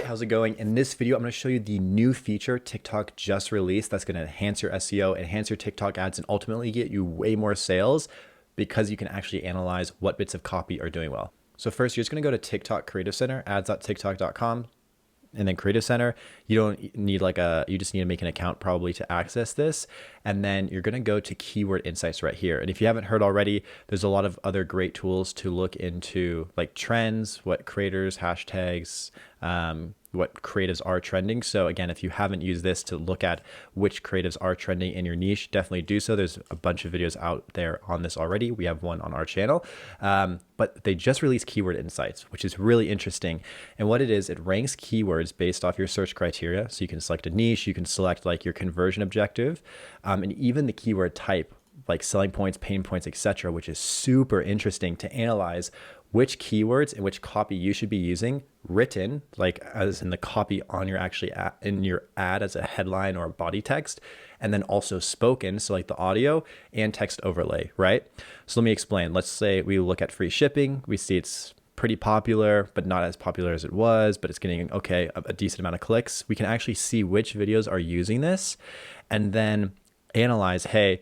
how's it going? In this video, I'm going to show you the new feature TikTok just released that's going to enhance your SEO, enhance your TikTok ads, and ultimately get you way more sales because you can actually analyze what bits of copy are doing well. So first, you're just going to go to TikTok Creative Center, ads.tiktok.com, and then Creative Center. You don't need you just need to make an account probably to access this. And then you're going to go to Keyword Insights right here. And if you haven't heard already, there's a lot of other great tools to look into, like trends, what creators, hashtags, what creatives are trending. So again, if you haven't used this to look at which creatives are trending in your niche, definitely do so. There's a bunch of videos out there on this already. We have one on our channel, but they just released Keyword Insights, which is really interesting. And what it is, it ranks keywords based off your search criteria. So you can select a niche, you can select like your conversion objective, and even the keyword type, like selling points, pain points, etc., which is super interesting to analyze which keywords and which copy you should be using written, like as in the copy on your in your ad as a headline or a body text, and then also spoken, so like the audio and text overlay, right? So let me explain. Let's say we look at free shipping. We see it's pretty popular, but not as popular as it was, but it's getting, okay, a decent amount of clicks. We can actually see which videos are using this and then analyze, hey,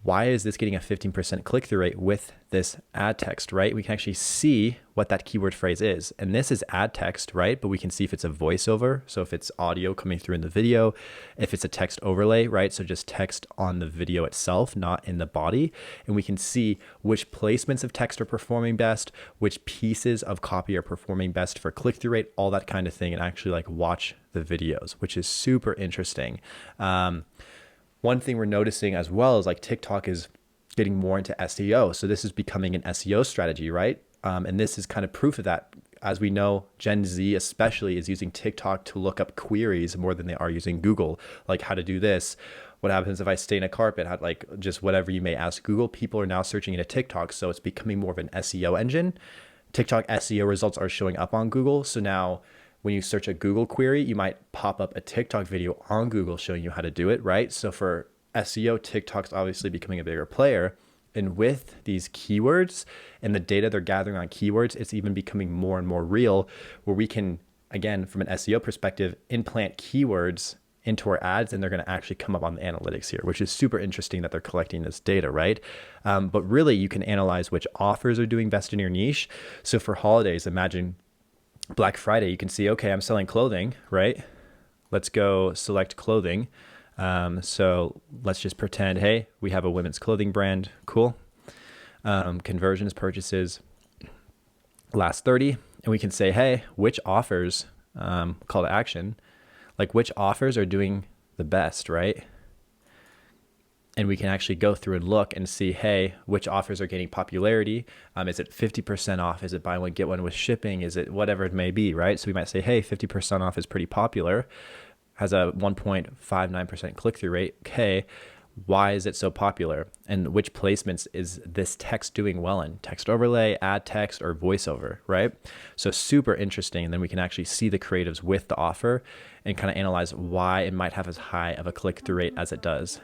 why is this getting a 15% click-through rate with this ad text, right? We can actually see what that keyword phrase is. And this is ad text, right? But we can see if it's a voiceover. So if it's audio coming through in the video, if it's a text overlay, right? So just text on the video itself, not in the body. And we can see which placements of text are performing best, which pieces of copy are performing best for click-through rate, all that kind of thing, and actually like watch the videos, which is super interesting. One thing we're noticing as well is like TikTok is getting more into SEO. So this is becoming an SEO strategy, right? And this is kind of proof of that. As we know, Gen Z especially is using TikTok to look up queries more than they are using Google, like how to do this. What happens if I stain a carpet? How, like just whatever you may ask Google, people are now searching into TikTok. So it's becoming more of an SEO engine. TikTok SEO results are showing up on Google. So now when you search a Google query, you might pop up a TikTok video on Google showing you how to do it, right? So for SEO, TikTok's obviously becoming a bigger player. And with these keywords and the data they're gathering on keywords, it's even becoming more and more real, where we can, again, from an SEO perspective, implant keywords into our ads, and they're going to actually come up on the analytics here, which is super interesting that they're collecting this data, right? But really, you can analyze which offers are doing best in your niche. So for holidays, imagine Black Friday, you can see, okay, I'm selling clothing, right? Let's go select clothing. So let's just pretend, hey, we have a women's clothing brand. Cool. Conversions, purchases, last 30. And we can say, hey, which offers, call to action, like which offers are doing the best, right? And we can actually go through and look and see, hey, which offers are gaining popularity? Is it 50% off? Is it buy one, get one with shipping? Is it whatever it may be, right? So we might say, hey, 50% off is pretty popular, has a 1.59% click-through rate. Okay, why is it so popular? And which placements is this text doing well in? Text overlay, ad text, or voiceover, right? So super interesting. And then we can actually see the creatives with the offer and kind of analyze why it might have as high of a click-through rate as it does.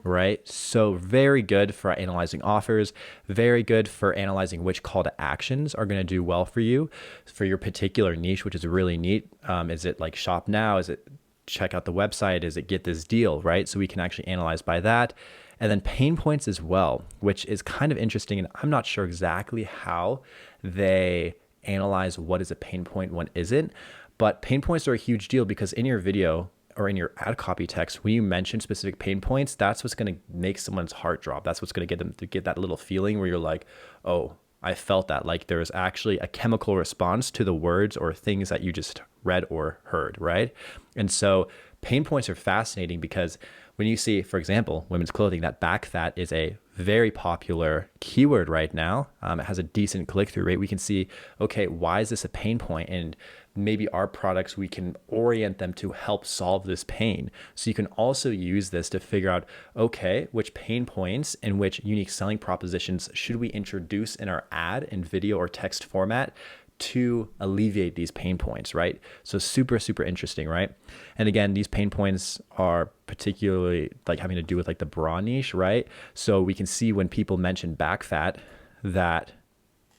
Right? So very good for analyzing offers, very good for analyzing which call to actions are going to do well for you, for your particular niche, which is really neat. Is it like shop now? Is it check out the website? Is it get this deal, right? So we can actually analyze by that. And then pain points as well, which is kind of interesting. And I'm not sure exactly how they analyze what is a pain point, what isn't. But pain points are a huge deal because in your video, or in your ad copy text, when you mention specific pain points, that's what's going to make someone's heart drop. That's what's going to get them to get that little feeling where you're like, oh, I felt that. Like there's actually a chemical response to the words or things that you just read or heard, right? And so pain points are fascinating because when you see, for example, women's clothing, that back fat is a very popular keyword right now. It has a decent click-through rate. We can see, okay, why is this a pain point? And maybe our products, we can orient them to help solve this pain. So you can also use this to figure out, okay, which pain points and which unique selling propositions should we introduce in our ad in video or text format to alleviate these pain points, right? So super, super interesting, right? And again, these pain points are particularly like having to do with like the bra niche, right? So we can see when people mention back fat that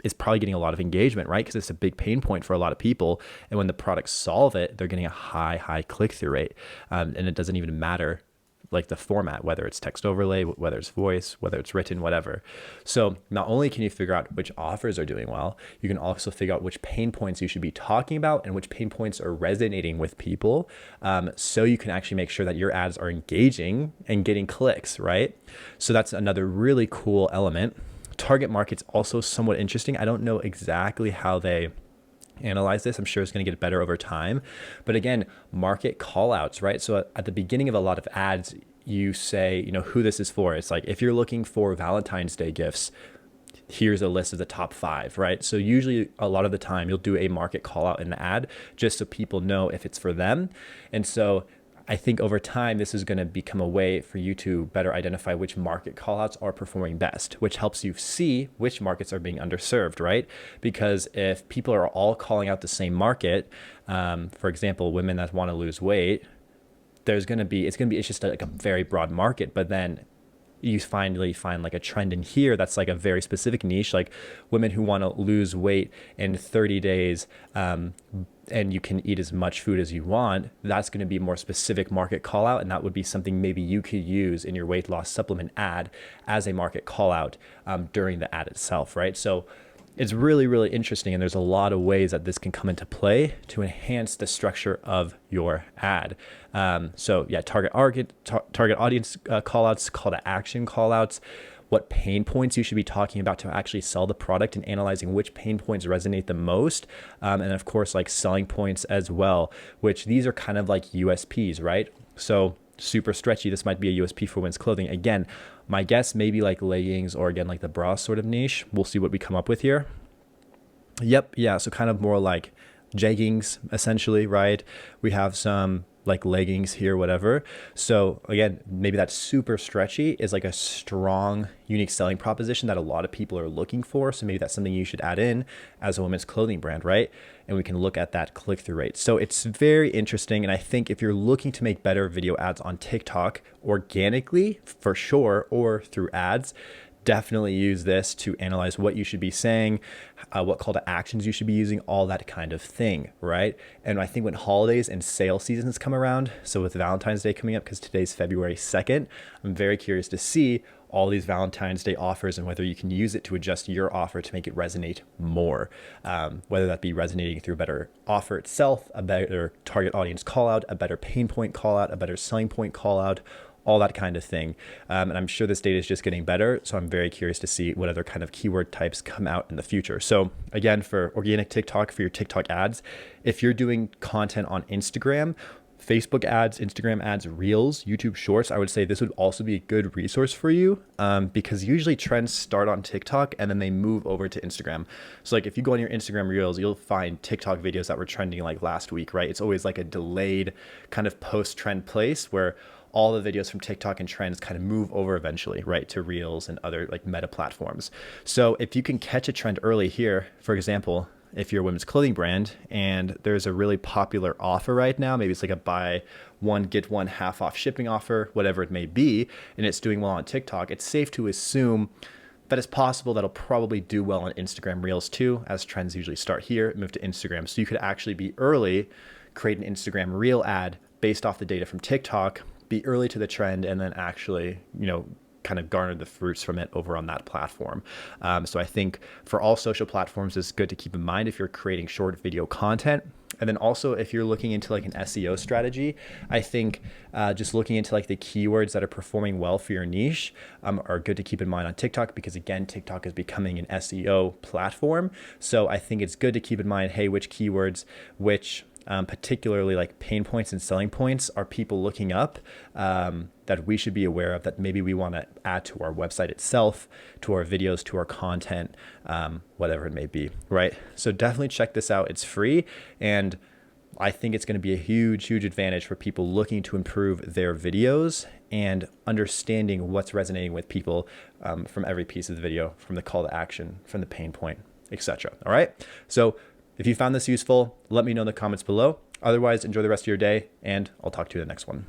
is probably getting a lot of engagement, right? Because it's a big pain point for a lot of people. And when the products solve it, they're getting a high click-through rate. And it doesn't even matter like the format, whether it's text overlay, whether it's voice, whether it's written, whatever. So not only can you figure out which offers are doing well, you can also figure out which pain points you should be talking about and which pain points are resonating with people. So you can actually make sure that your ads are engaging and getting clicks, right? So that's another really cool element. Target market's also somewhat interesting. I don't know exactly how they analyze this. I'm sure it's going to get better over time. But again, market callouts, right? So at the beginning of a lot of ads, you say, who this is for. It's like, if you're looking for Valentine's Day gifts, here's a list of the top 5, right? So usually a lot of the time you'll do a market call out in the ad just so people know if it's for them. And so I think over time, this is going to become a way for you to better identify which market callouts are performing best, which helps you see which markets are being underserved, right? Because if people are all calling out the same market, for example, women that want to lose weight, it's just like a very broad market, but then you finally find like a trend in here that's like a very specific niche, like women who want to lose weight in 30 days, and you can eat as much food as you want. That's going to be a more specific market call out, and that would be something maybe you could use in your weight loss supplement ad as a market call out during the ad itself, right? So it's really, really interesting, and there's a lot of ways that this can come into play to enhance the structure of your ad. So yeah, target audience callouts, call to action callouts, what pain points you should be talking about to actually sell the product, and analyzing which pain points resonate the most. And of course, like selling points as well, which these are kind of like USPs, right? So super stretchy, this might be a USP for women's clothing. Again, my guess maybe like leggings, or again, like the bra sort of niche. We'll see what we come up with here. Yep. Yeah. So kind of more like jeggings, essentially, right? We have some like leggings here, whatever. So again, maybe that super stretchy is like a strong, unique selling proposition that a lot of people are looking for. So maybe that's something you should add in as a women's clothing brand, right? And we can look at that click-through rate. So it's very interesting. And I think if you're looking to make better video ads on TikTok organically, for sure, or through ads, definitely use this to analyze what you should be saying, what call to actions you should be using, all that kind of thing, right? And I think when holidays and sale seasons come around, so with Valentine's Day coming up, because today's February 2nd, I'm very curious to see all these Valentine's Day offers and whether you can use it to adjust your offer to make it resonate more, whether that be resonating through a better offer itself, a better target audience call out, a better pain point call out, a better selling point call out, all that kind of thing. And I'm sure this data is just getting better. So I'm very curious to see what other kind of keyword types come out in the future. So again, for organic TikTok, for your TikTok ads, if you're doing content on Instagram, Facebook ads, Instagram ads, Reels, YouTube Shorts, I would say this would also be a good resource for you, because usually trends start on TikTok and then they move over to Instagram. So like if you go on your Instagram Reels, you'll find TikTok videos that were trending like last week, right? It's always like a delayed kind of post-trend place where all the videos from TikTok and trends kind of move over eventually, right, to Reels and other like meta platforms. So if you can catch a trend early here, for example, if you're a women's clothing brand and there's a really popular offer right now, maybe it's like a buy one, get one half off shipping offer, whatever it may be, and it's doing well on TikTok, it's safe to assume that it's possible that'll probably do well on Instagram Reels too, as trends usually start here, move to Instagram. So you could actually be early, create an Instagram Reel ad based off the data from TikTok, be early to the trend, and then actually, kind of garner the fruits from it over on that platform. So I think for all social platforms, it's good to keep in mind if you're creating short video content. And then also if you're looking into like an SEO strategy, I think just looking into like the keywords that are performing well for your niche are good to keep in mind on TikTok, because again, TikTok is becoming an SEO platform. So I think it's good to keep in mind, hey, which keywords, particularly like pain points and selling points are people looking up that we should be aware of, that maybe we want to add to our website itself, to our videos, to our content, whatever it may be, right? So definitely check this out. It's free. And I think it's going to be a huge, huge advantage for people looking to improve their videos and understanding what's resonating with people from every piece of the video, from the call to action, from the pain point, etc. All right. So if you found this useful, let me know in the comments below. Otherwise, enjoy the rest of your day, and I'll talk to you in the next one.